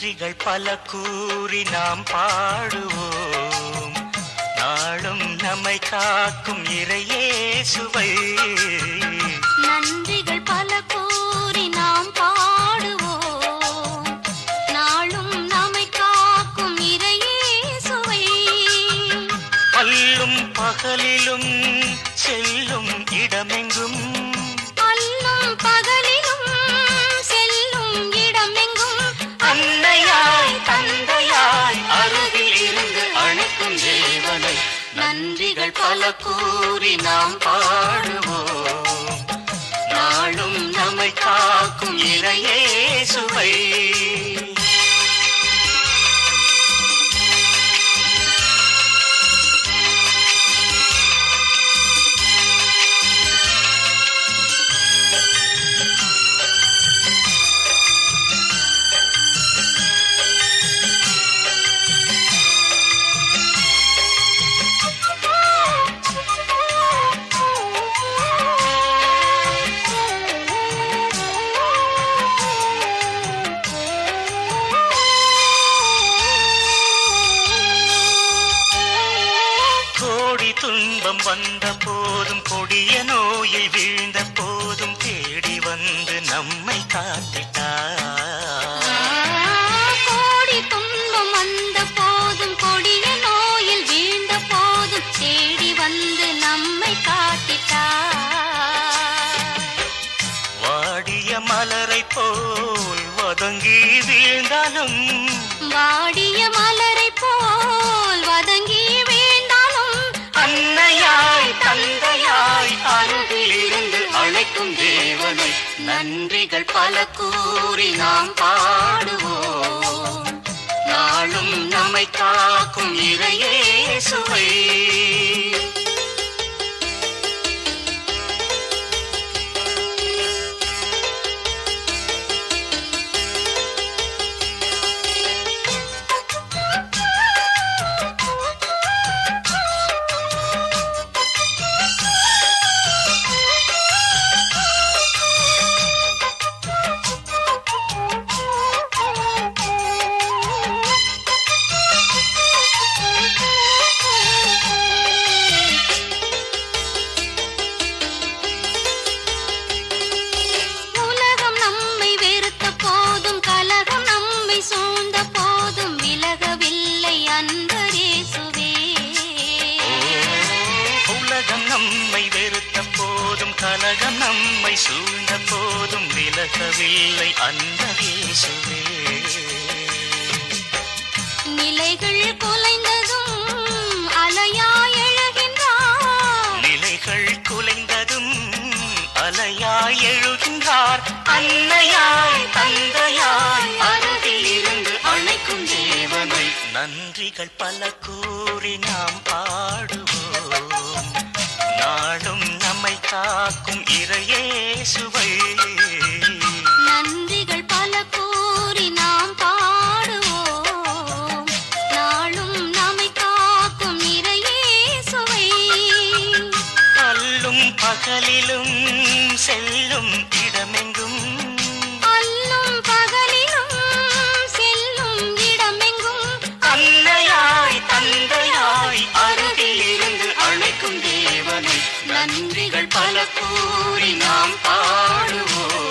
நன்றிகள் பல கூறி நாம் பாடுவோம். நாளும் நம்மை காக்கும் இறையேசுவை நன்றிகள் பல கூறி நாம் பாடுவோம். நாளும் நம்மை காக்கும் இறையேசுவை அல்லும் பகலிலும் செல்லும் இடமெங்கும் அல்லும் பகலிலும் செல்லும் இடமெங்கும் அன்னையாய் தந்தையாய் அருகில் இருந்து அழைக்கும் தேவனை நன்றிகள் பல கூறி நாம் பாடுவோம். நாளும் நம்மை காக்கும் இறையேசுவை துன்பம் வந்த போதும் கொடிய நோயில் வீழ்ந்த போதும் தேடி வந்து நம்மை காத்திட்டார். கோடி துன்பம் வந்த போதும் கொடிய நோயில் வீழ்ந்த போதும் தேடி வந்து நம்மை காத்திட்டார். வாடிய மலரை போல் வதங்கி வீழ்ந்தாலும் வாடிய மலரை போல் வதங்கி அன்னையாய் தந்தையாய் அருகில் இருந்து அழைக்கும் தேவனை நன்றிகள் பல கூறி நாம் பாடுவோம். நாளும் நம்மை காக்கும் இறையேசுவை நம்மை வெறுத்த போதும் கலகம் நம்மை சூழ்ந்த போதும் விலகவில்லை அந்த இயேசுவே. நிலைகள் குலைந்ததும் அலையாய் எழுகின்றார். நிலைகள் குலைந்ததும் அலையாய் எழுகின்றார். அன்னையாய் தந்தையாய் அருகில் இருந்து அழைக்கும் தேவனை நன்றிகள் பல கூறி நாம் பாடுவோம். நாளும் நம்மை காக்கும் இறையேசுவை நன்றிகள் பல கூறி நாம் பாடுவோம். நாளும் நம்மை காக்கும் இறையேசுவை அல்லும் பகலிலும் செல்லும் இடமெங்கும் அல்லும் பகலிலும் செல்லும் இடமெங்கும் அன்னையாய் தந்தையாய் அருகில் இருந்து அழைக்கும் தேவனை நன்றிகள் பல கூறி நாம் பாடுவோம்.